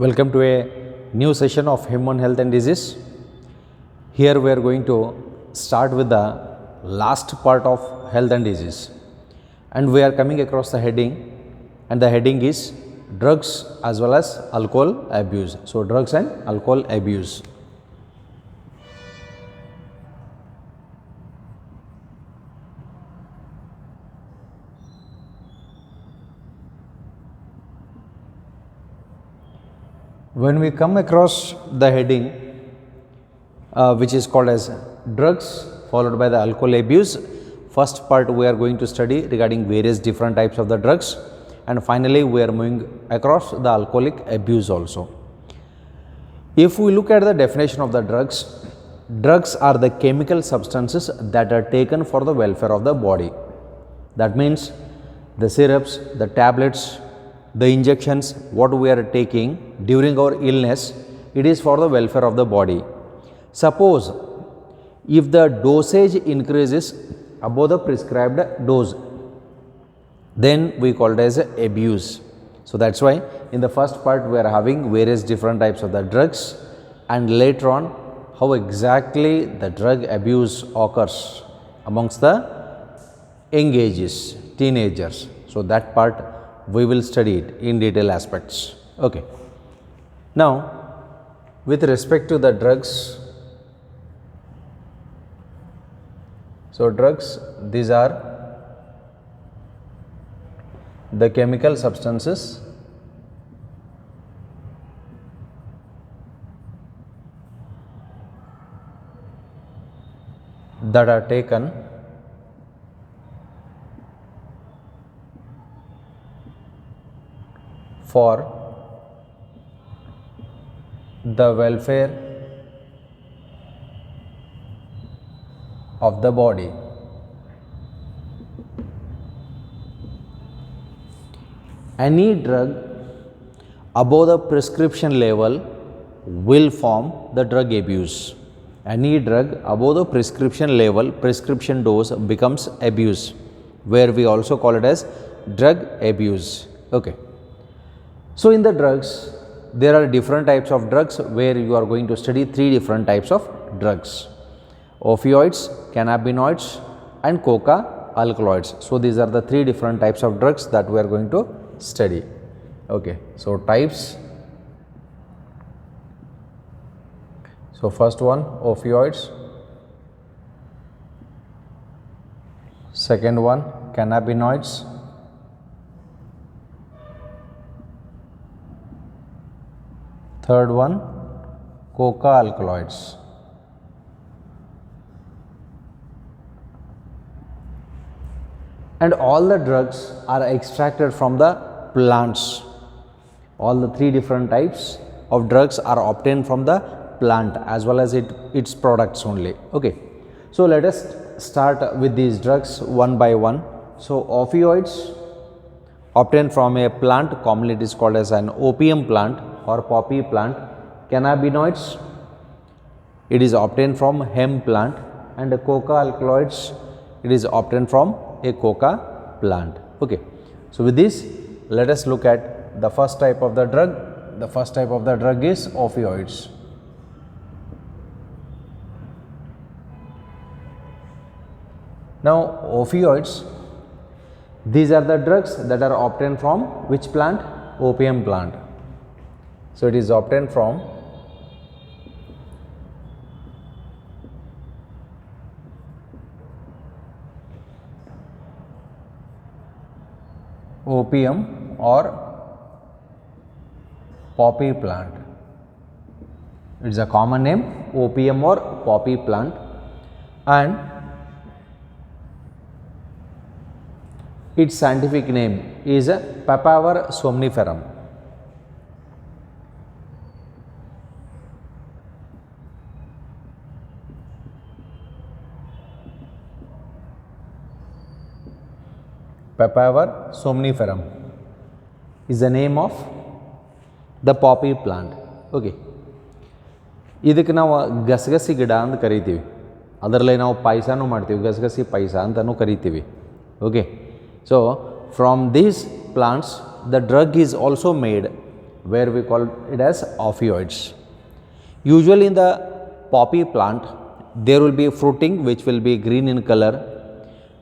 Welcome to a new session of Human Health and Disease. Here we are going to start with the last part of health and disease, and we are coming across the heading, and the heading is drugs as well as alcohol abuse. So, drugs and alcohol abuse. When we come across the heading which is called as drugs followed by the alcohol abuse, first part we are going to study regarding various different types of the drugs, and finally we are moving across the alcoholic abuse also. If we look at the definition of the drugs, drugs are the chemical substances that are taken for the welfare of the body. That means the syrups, the tablets, the injections what we are taking during our illness, it is for the welfare of the body. Suppose if the dosage increases above the prescribed dose, then we call it as abuse. So that's why in the first part we are having various different types of the drugs, and later on how exactly the drug abuse occurs amongst the young ages, teenagers. So that part we will study it in detail aspects. Okay. Now, with respect to the drugs, so drugs, these are the chemical substances that are taken for the welfare of the body. Any drug above the prescription level will form the drug abuse. Any drug above the prescription level, prescription dose becomes abuse, where we also call it as drug abuse. Okay. So, in the drugs, there are different types of drugs where you are going to study three different types of drugs: opioids, cannabinoids and coca alkaloids. So, these are the three different types of drugs that we are going to study. Okay. So, types. So, first one opioids, second one cannabinoids, third one coca alkaloids. And all the drugs are extracted from the plants. All the three different types of drugs are obtained from the plant as well as its products only. Okay. So, let us start with these drugs one by one. So, opioids obtained from a plant, commonly it is called as an opium plant or poppy plant. Cannabinoids, it is obtained from hemp plant, and coca alkaloids, it is obtained from a coca plant. Okay. So, with this, let us look at the first type of the drug. The first type of the drug is opioids. Now, opioids, these are the drugs that are obtained from which plant? Opium plant. So, it is obtained from opium or poppy plant. It is a common name, opium or poppy plant, and its scientific name is Papaver somniferum. Papaver somniferum is the name of the poppy plant. Okay. ಇದಕ್ಕೆ ನಾವು ಗಸಗಸಿ ಗಿಡ ಅಂತ ಕರಿತೀವಿ. ಅದರಲ್ಲಿ ನಾವು ಪಾಯಸನೂ ಮಾಡ್ತೀವಿ, ಗಸಗಸಿ ಪಾಯಸ ಅಂತಲೂ ಕರಿತೀವಿ. Okay. So, from these plants the drug is also made where we call it as opioids. Usually in the poppy plant, there will be fruiting which will be green in color.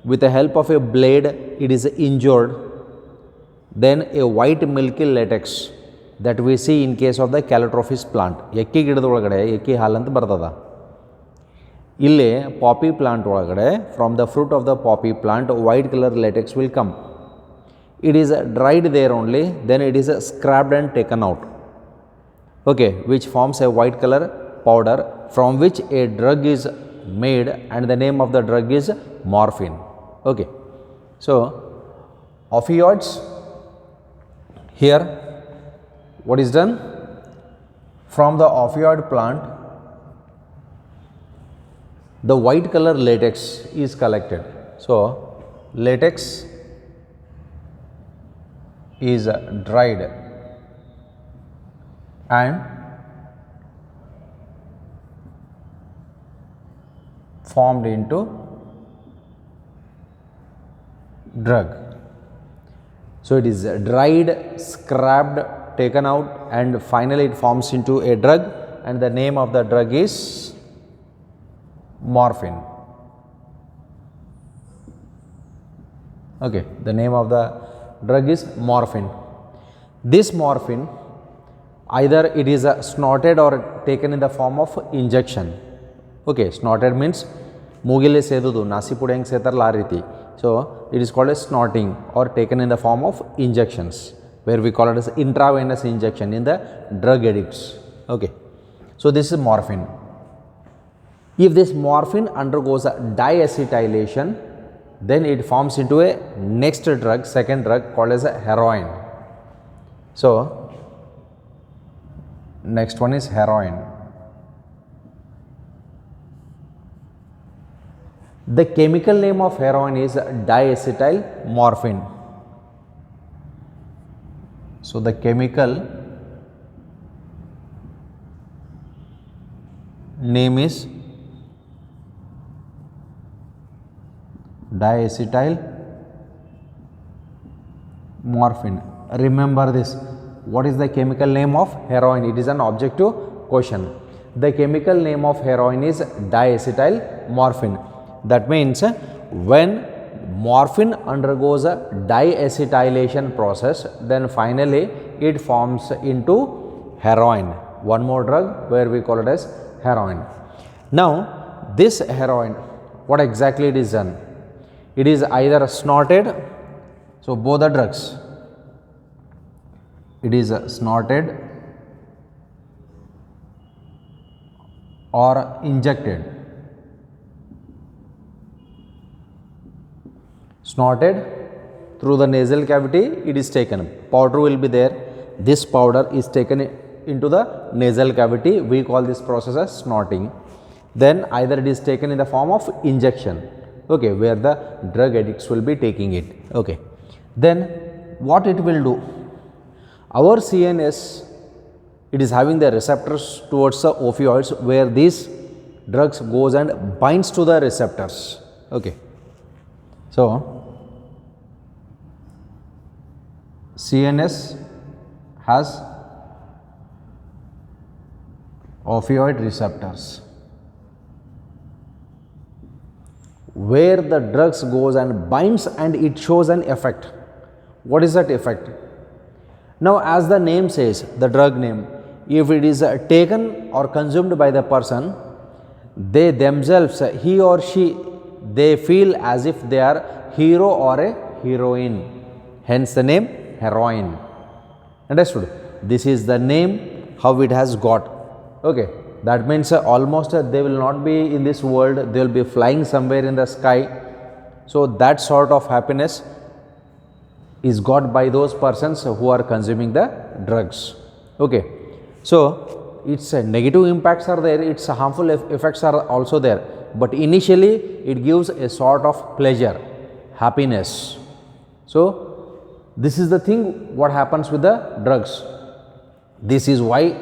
With the help of a blade, it is injured. Then a white milky latex that we see in case of the Calotropis plant. ಎಕ್ಕಿ ಗಿಡದ ಒಳಗಡೆ ಎಕ್ಕಿ ಹಾಲು ಅಂತ ಬರ್ತದ. ಇಲ್ಲಿ poppy plant ಒಳಗಡೆ from the fruit of the poppy plant white colour latex will come. It is dried there only, then it is scraped and taken out, okay, which forms a white color powder from which a drug is made, and the name of the drug is morphine. Okay, so opioids, here what is done? From the opioid plant, the white color latex is collected. So latex is dried and formed into drug. So it is dried, scrapped, taken out, and finally it forms into a drug, and the name of the drug is morphine. Okay, the name of the drug is morphine. This morphine, either it is snorted or taken in the form of injection. Okay, snorted means ಮೂಗಿಲೆ ಸೇದುದು NASI ಪುಡಿ ಹೆಂಗೆ ಸೇತಾರಲ್ಲ ಆ ರೀತಿ. So it is called as snorting or taken in the form of injections, where we call it as intravenous injection in the drug addicts. Okay, so this is morphine. If this morphine undergoes a diacetylation, then it forms into a next drug, second drug called as a heroin. So next one is heroin. The chemical name of heroin is diacetyl morphine. So the chemical name is diacetyl morphine. Remember this. What is the chemical name of heroin? It is an objective question. The chemical name of heroin is diacetyl morphine. That means when morphine undergoes a diacetylation process, then finally it forms into heroin. One more drug where we call it as heroin. Now this heroin, what exactly it is done? It is either snorted, so both the drugs, it is snorted or injected. Snorted through the nasal cavity, it is taken. Powder will be there. This powder is taken into the nasal cavity. We call this process as snorting. Then either it is taken in the form of injection, okay, where the drug addicts will be taking it. Okay, then what it will do? Our CNS, it is having the receptors towards the opioids, where these drugs goes and binds to the receptors. Okay, so CNS has opioid receptors where the drugs goes and binds and it shows an effect. What is that effect? Now as the name says, the drug name, if it is taken or consumed by the person, they themselves, he or she, they feel as if they are hero or a heroine, hence the name heroin. Understood? This is the name how it has got. Okay, that means almost they will not be in this world, they will be flying somewhere in the sky. So that sort of happiness is got by those persons who are consuming the drugs. Okay, so its negative impacts are there, its harmful effects are also there, but initially it gives a sort of pleasure, happiness. So this is the thing what happens with the drugs. This is why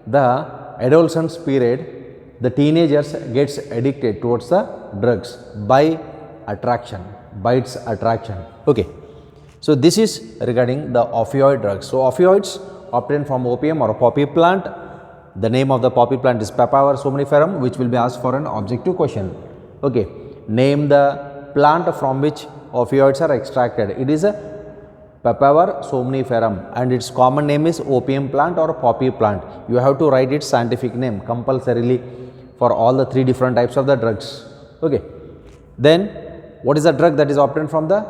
the adolescence period, the teenagers gets addicted towards the drugs by attraction, by its attraction. Okay, so this is regarding the opioid drugs. So opioids, obtained from opium or poppy plant. The name of the poppy plant is Papaver somniferum, which will be asked for an objective question. Okay, name the plant from which opioids are extracted. It is a Papaver somniferum and its common name is opium plant or poppy plant. You have to write its scientific name compulsorily for all the three different types of the drugs. Okay. Then what is the drug that is obtained from the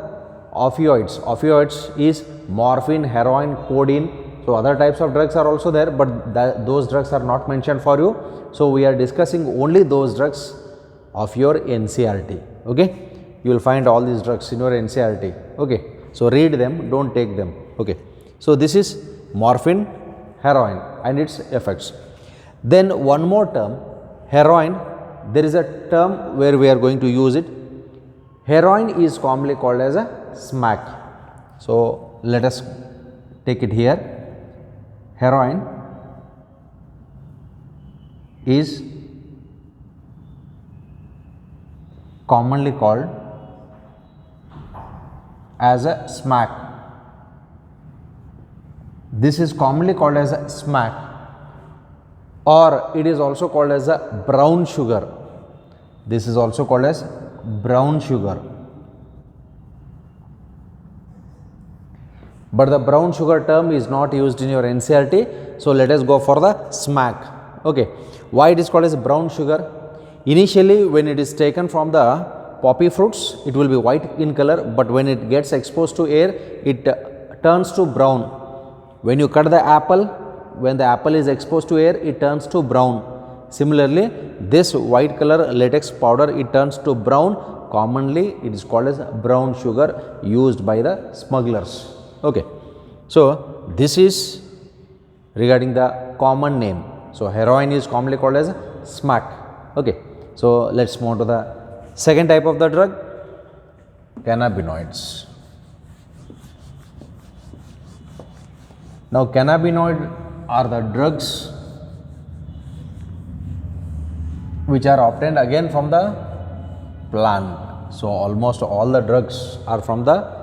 opioids? Opioids is morphine, heroin, codeine. So other types of drugs are also there, but those drugs are not mentioned for you. So we are discussing only those drugs of your NCERT. Okay. You will find all these drugs in your NCERT. Okay. So read them, don't take them. Okay. So this is morphine, heroin and its effects. Then one more term, heroin. There is a term where we are going to use it. Heroin is commonly called as a smack. So let us take it here. Heroin is commonly called as a smack. This is commonly called as a smack, or it is also called as a brown sugar. This is also called as brown sugar. But the brown sugar term is not used in your NCERT. So let us go for the smack. Okay. Why it is called as brown sugar? Initially, when it is taken from the poppy fruits, it will be white in color, but when it gets exposed to air, it turns to brown. When you cut the apple, when the apple is exposed to air, it turns to brown. Similarly, this white color latex powder, it turns to brown. Commonly, it is called as brown sugar, used by the smugglers. Okay. So this is regarding the common name. So heroin is commonly called as smack. Okay. So let's move to the second type of the drug, cannabinoids. Now cannabinoid are the drugs which are obtained again from the plant. So almost all the drugs are from the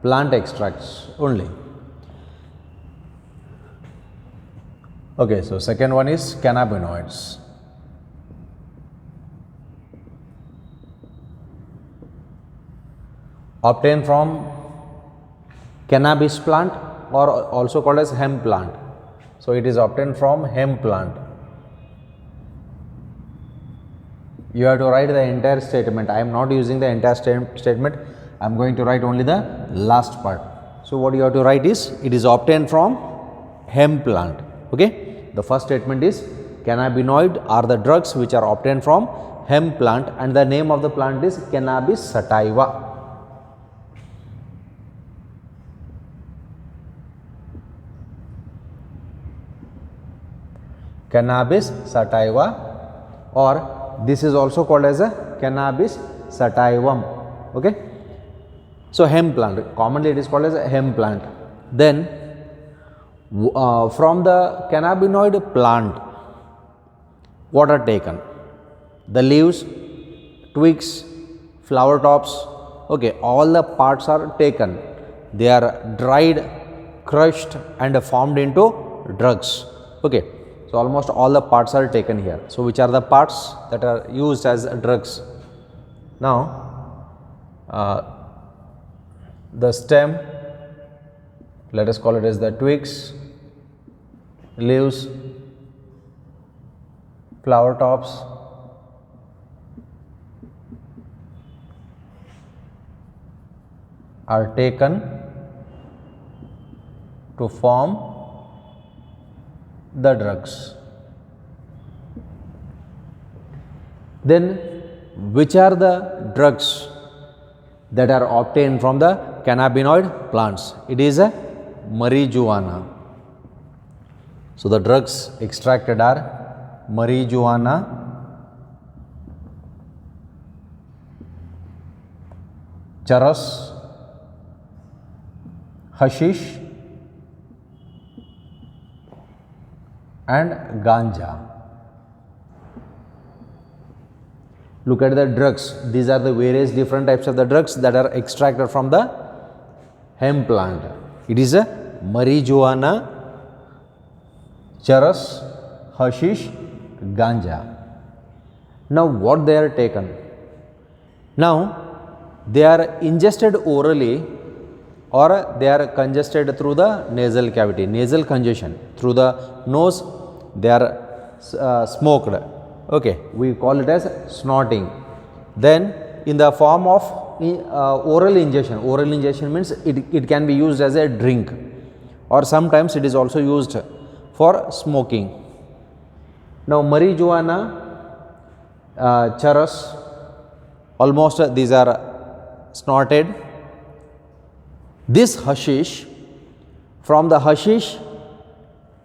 plant extracts only. Okay, so second one is cannabinoids. Obtained from cannabis plant or also called as hemp plant. So it is obtained from hemp plant. You have to write the entire statement. I am not using the entire statement. I am going to write only the last part. So what you have to write is, it is obtained from hemp plant. Okay. The first statement is, cannabinoid are the drugs which are obtained from hemp plant, and the name of the plant is Cannabis sativa. Cannabis sativa, or this is also called as a Cannabis sativum. Okay. So hemp plant, commonly it is called as a hemp plant. Then from the cannabinoid plant, what are taken? The leaves, twigs, flower tops. Okay, all the parts are taken. They are dried, crushed and formed into drugs. Okay. So almost all the parts are taken here. So which are the parts that are used as drugs? Now the stem, let us call it as the twigs, leaves, flower tops, are taken to form the drugs. Then which are the drugs that are obtained from the cannabinoid plants? It is a marijuana. So the drugs extracted are marijuana, charas, hashish and ganja. Look at the drugs. These are the various different types of the drugs that are extracted from the hemp plant. It is a marijuana, charas, hashish, ganja. Now what they are taken? Now they are ingested orally or they are congested through the nasal cavity, nasal congestion through the nose, they are smoked. Okay, we call it as snorting. Then in the form of oral ingestion means it can be used as a drink or sometimes it is also used for smoking. Now marijuana, charas, almost these are snorted. This hashish, from the hashish,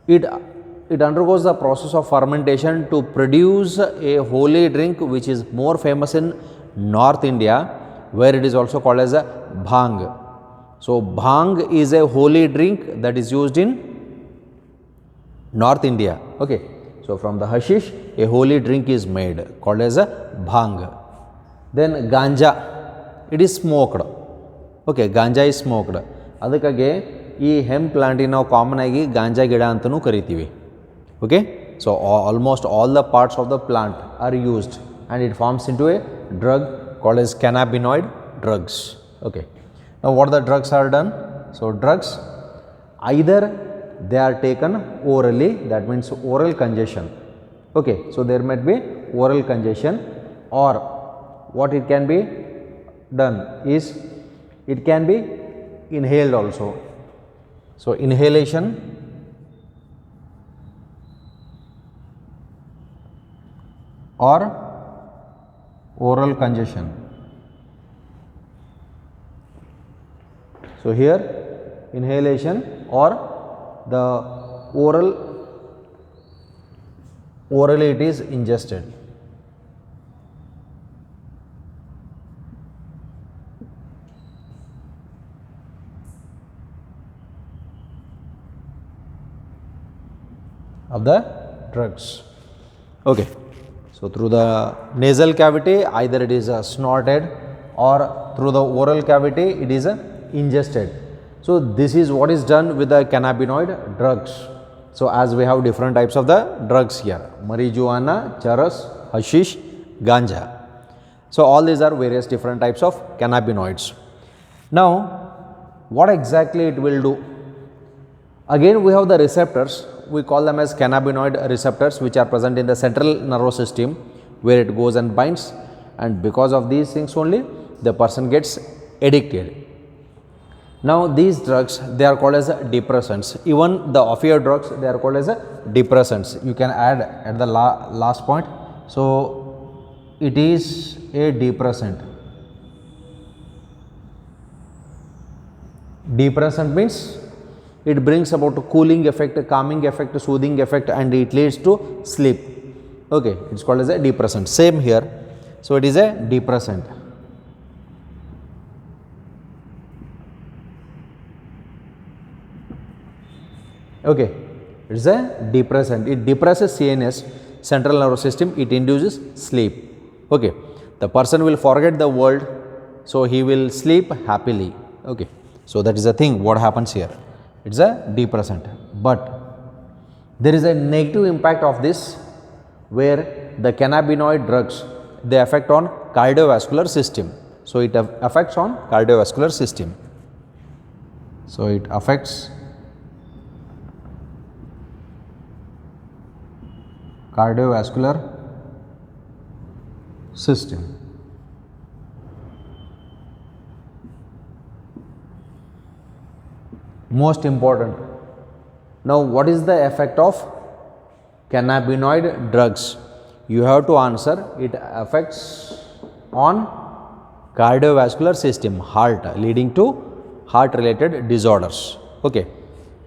it undergoes the process of fermentation to produce a holy drink which is more famous in North India, where it is also called as a bhang. So bhang is a holy drink that is used in North India. Okay. So from the hashish, a holy drink is made called as a bhang. Then ganja, it is smoked. Okay, ganja is smoked. ಅದಕ್ಕಾಗಿ ಈ hemp ಪ್ಲಾಂಟಿಗೆ ನಾವು common ಆಗಿ ಗಾಂಜಾ ಗಿಡ ಅಂತಲೂ ಕರಿತೀವಿ. Okay, so almost all the parts of the plant are used and it forms into a drug called as cannabinoid drugs. Okay, now what the drugs are done? So drugs, either they are taken orally, that means oral congestion. Okay, so there might be oral congestion, or what it can be done is it can be inhaled also. So inhalation or oral congestion. So here inhalation or the orally it is ingested. Of the drugs. Okay, so through the nasal cavity either it is snorted or through the oral cavity it is ingested. So this is what is done with the cannabinoid drugs. So as we have different types of the drugs here: marijuana, charas, hashish, ganja. So all these are various different types of cannabinoids. Now what exactly it will do? Again we have the receptors. We call them as cannabinoid receptors, which are present in the central nervous system, where it goes and binds, and because of these things only the person gets addicted. Now these drugs, they are called as depressants. Even the opioid drugs, they are called as depressants. You can add at the last point. So it is a depressant. Depressant means it brings about a cooling effect, a calming effect, a soothing effect, and it leads to sleep. Okay, it's called as a depressant. Same here. So it is a depressant. Okay, it's a depressant. It depresses CNS, central nervous system. It induces sleep. Okay, the person will forget the world, so he will sleep happily. Okay, so that is the thing. What happens here? It's a depressant, but there is a negative impact of this, where the cannabinoid drugs, they affect on cardiovascular system. So it affects on cardiovascular system. So it affects cardiovascular system. Most important. Now what is the effect of cannabinoid drugs? You have to answer. It affects on cardiovascular system, heart, leading to heart related disorders. Okay,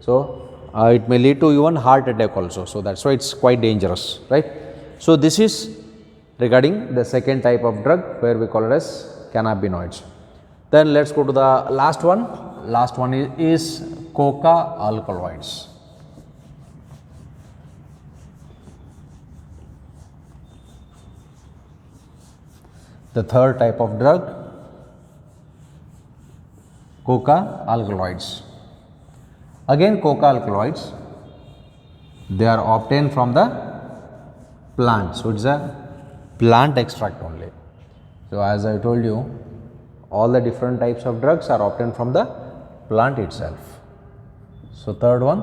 so it may lead to even heart attack also. So that's why it's quite dangerous, right? So this is regarding the second type of drug, where we call it as cannabinoids. Then let's go to the last one. Last one is coca alkaloids. The third type of drug, coca alkaloids. Again coca alkaloids, They are obtained from the plant. So it's a plant extract only. So as I told you, all the different types of drugs are obtained from the plant itself. So third one,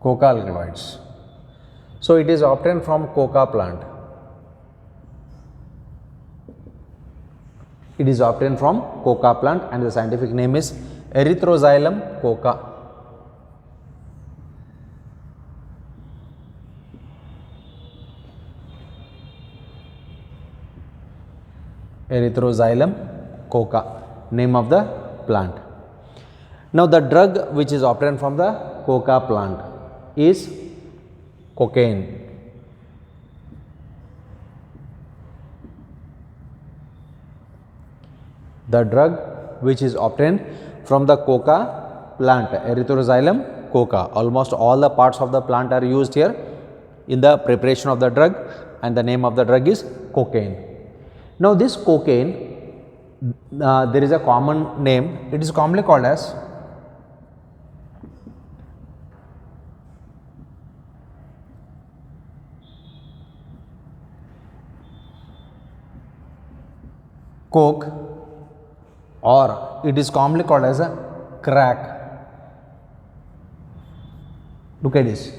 coca alkaloids. So it is obtained from coca plant. It is obtained from coca plant and the scientific name is Erythroxylum coca. Erythroxylum coca, name of the plant. Now the drug which is obtained from the coca plant is cocaine. The drug which is obtained from the coca plant, Erythroxylum coca. Almost all the parts of the plant are used here in the preparation of the drug, and the name of the drug is cocaine. Now this cocaine, there is a common name. It is commonly called as coke, or it is commonly called as a crack. Look at this.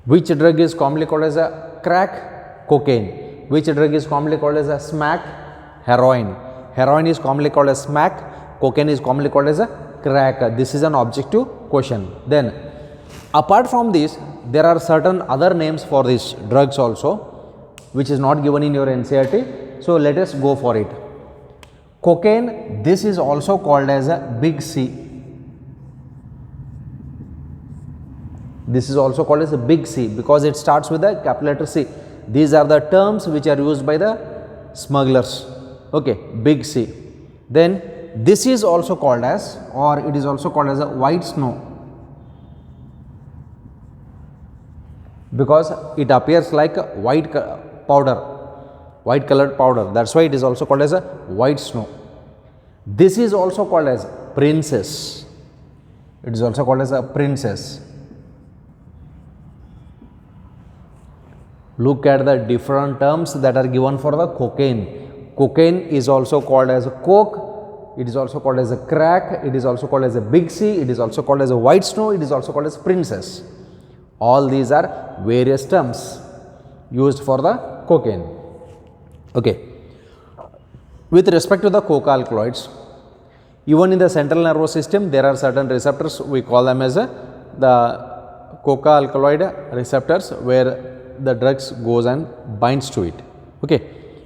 Which drug is commonly called as a crack? Cocaine. Which drug is commonly called as a smack? Heroin. Heroin is commonly called as smack. Cocaine is commonly called as a crack. This is an objective question. Then, apart from this, there are certain other names for these drugs also, which is not given in your NCERT. So let us go for it. Cocaine, this is also called as a big C. This is also called as a big C because it starts with a capital letter C. These are the terms which are used by the smugglers. Okay, big C. Then this is also called as, or it is also called as a white snow, because it appears like a white powder, white colored powder. That's why it is also called as a white snow. This is also called as princess. It is also called as a princess. Look at the different terms that are given for the cocaine. Cocaine is also called as a coke. It is also called as a crack. It is also called as a big C. It is also called as a white snow. It is also called as princess. All these are various terms used for the cocaine. Okay. With respect to the coca alkaloids, even in the central nervous system, there are certain receptors. We call them as the coca alkaloid receptors, where the drugs goes and binds to it, okay,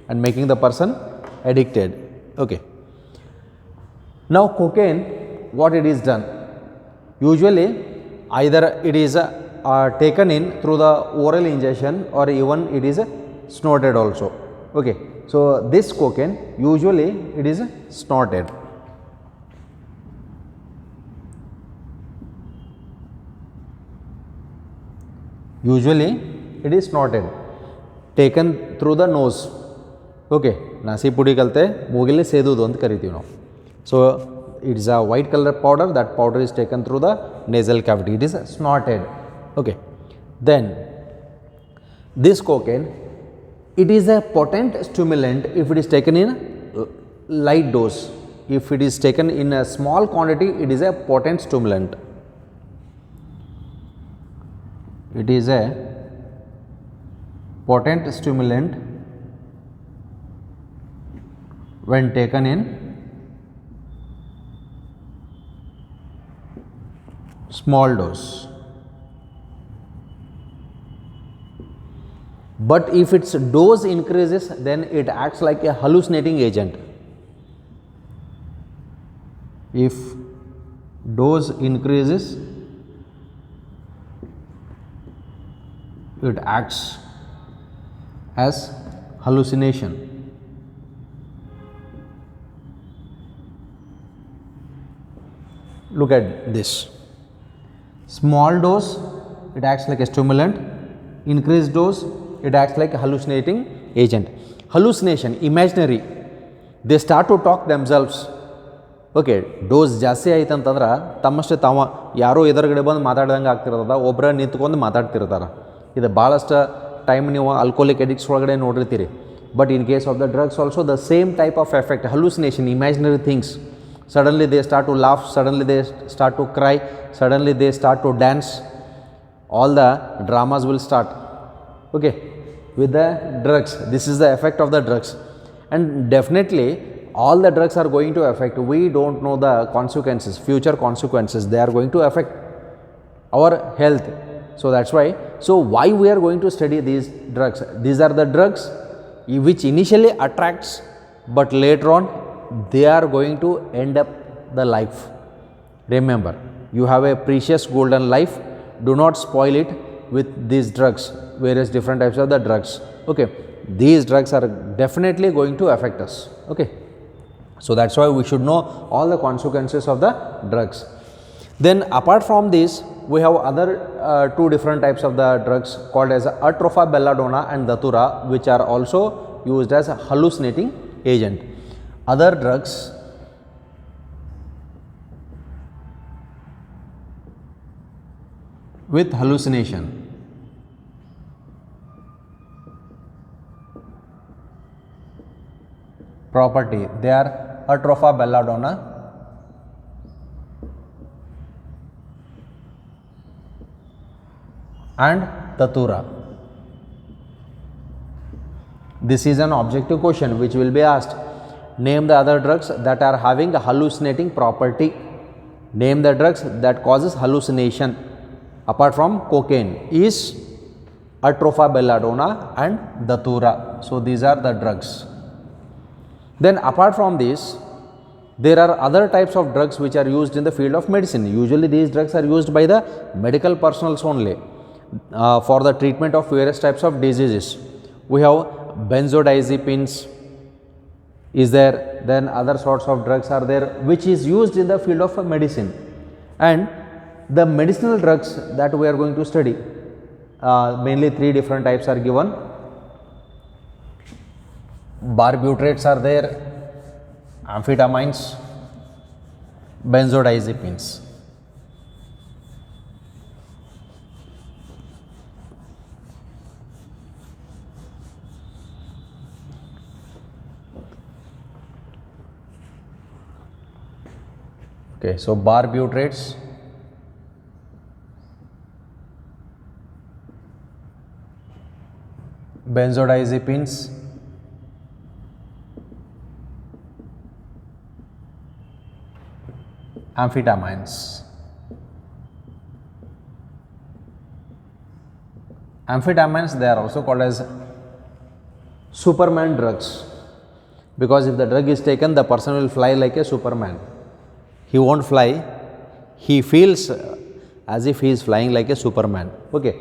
and making the person addicted. Okay. Now cocaine, what it is done? Usually either it is taken in through the oral ingestion, or even it is snorted also. Okay. So this cocaine, usually it is snorted. Usually it is snorted, taken through the nose. Okay, nasi pudi kalte mugile sedudu ant kariತೀವಿ ನಾವು. So it is a white color powder. That powder is taken through the nasal cavity. It is snorted. Okay. Then this cocaine, it is a potent stimulant if it is taken in light dose. If it is taken in a small quantity, it is a potent stimulant. It is a potent stimulant when taken in small dose. But if its dose increases, then it acts like a hallucinating agent. If dose increases, it acts as hallucination. Look at this. Small dose, it acts like a stimulant. Increased dose, it acts like a hallucinating agent. Hallucination, imaginary. They start to talk themselves. Okay, dose ಜಾಸ್ತಿ ಆಯ್ತು ಅಂತಂದ್ರೆ ತಮ್ಮಷ್ಟೇ ತಾವ ಯಾರೋ ಎದುರುಗಡೆ ಬಂದು ಮಾತಾಡ್ದಂಗೆ ಆಗ್ತಿರ್ತದ, ಒಬ್ಬರ ನಿಂತ್ಕೊಂಡು ಮಾತಾಡ್ತಿರ್ತಾರೆ. ಇದು ಭಾಳಷ್ಟು ಟೈಮ್ ನೀವು ಆಲ್ಕೋಲಿಕ್ ಎಡಿಕ್ಟ್ಸ್ ಒಳಗಡೆ ನೋಡಿರ್ತೀರಿ. But in case of the drugs also the same type of effect, hallucination, imaginary things. Suddenly they start to laugh, suddenly they start to cry, suddenly they start to dance. All the dramas will start, okay, with the drugs. This is the effect of the drugs, and definitely all the drugs are going to affect. We don't know the consequences, future consequences. They are going to affect our health. So that's why, so why we are going to study these drugs? These are the drugs which initially attracts, but later on they are going to end up the life. Remember, you have a precious golden life. Do not spoil it with these drugs, various different types of the drugs. Okay, these drugs are definitely going to affect us. Okay, so that's why we should know all the consequences of the drugs. Then apart from this, we have other two different types of the drugs called as atrofa belladonna and datura, which are also used as a hallucinating agent. Other drugs with hallucination. Property, they are atrofa belladonna and datura. This is an objective question which will be asked. Name the other drugs that are having a hallucinating property. Name the drugs that causes hallucination apart from cocaine is atrofa belladonna and datura. So these are the drugs. Then apart from this, there are other types of drugs which are used in the field of medicine. Usually these drugs are used by the medical personnel only for the treatment of various types of diseases. We have benzodiazepines is there, then other sorts of drugs are there which is used in the field of medicine. And the medicinal drugs that we are going to study, mainly three different types are given. Barbiturates are there, amphetamines, benzodiazepines. Okay, so barbiturates, benzodiazepines, amphetamines. Amphetamines, they are also called as Superman drugs, because if the drug is taken, the person will fly like a Superman. He won't fly, he feels as if he is flying like a Superman. Okay,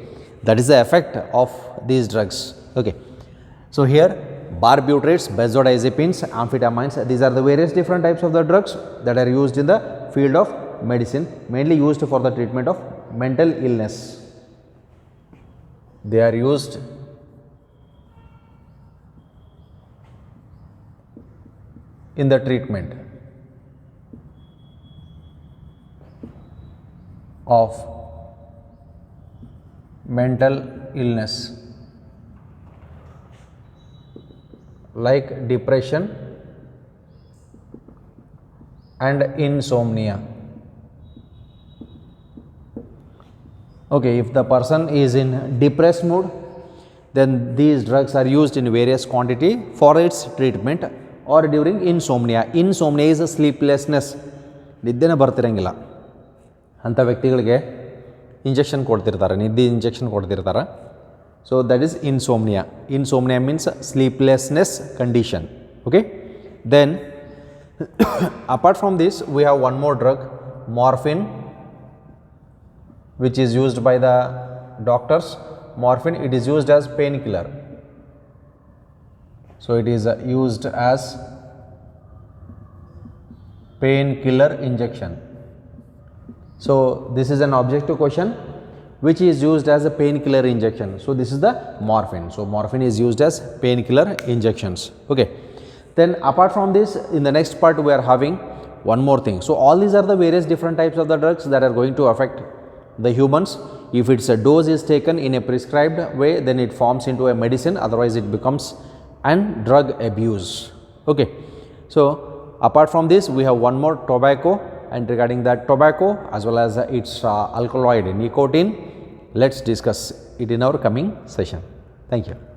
that is the effect of these drugs. Okay, so here barbiturates, benzodiazepines, amphetamines, these are the various different types of the drugs that are used in the field of medicine, mainly used for the treatment of mental illness. They are used in the treatment of mental illness like depression and insomnia. Okay, if the person is in depressed mood, then these drugs are used in various quantity for its treatment or during insomnia. Insomnia is a sleeplessness, ನಿದ್ದೆನೇ ಬರ್ತಿರಂಗಿಲ್ಲ ಅಂಥ ವ್ಯಕ್ತಿಗಳಿಗೆ injection ಕೊಡ್ತಿರ್ತಾರೆ, ನಿದ್ದೆ injection ಕೊಡ್ತಿರ್ತಾರೆ. So that is insomnia. Insomnia means sleeplessness condition. Okay, then apart from this we have one more drug, morphine, which is used by the doctors. Morphine, it is used as painkiller, so it is used as painkiller injection. So this is an objective question which is used as a painkiller injection. So this is the morphine. So morphine is used as painkiller injections. Okay, then apart from this, in the next part we are having one more thing. So, all these are the various different types of the drugs that are going to affect the humans. If its a dose is taken in a prescribed way, then it forms into a medicine, otherwise it becomes an drug abuse. Okay. So, apart from this, we have one more, tobacco, and regarding that tobacco as well as its alkaloid nicotine, let's discuss it in our coming session. Thank you.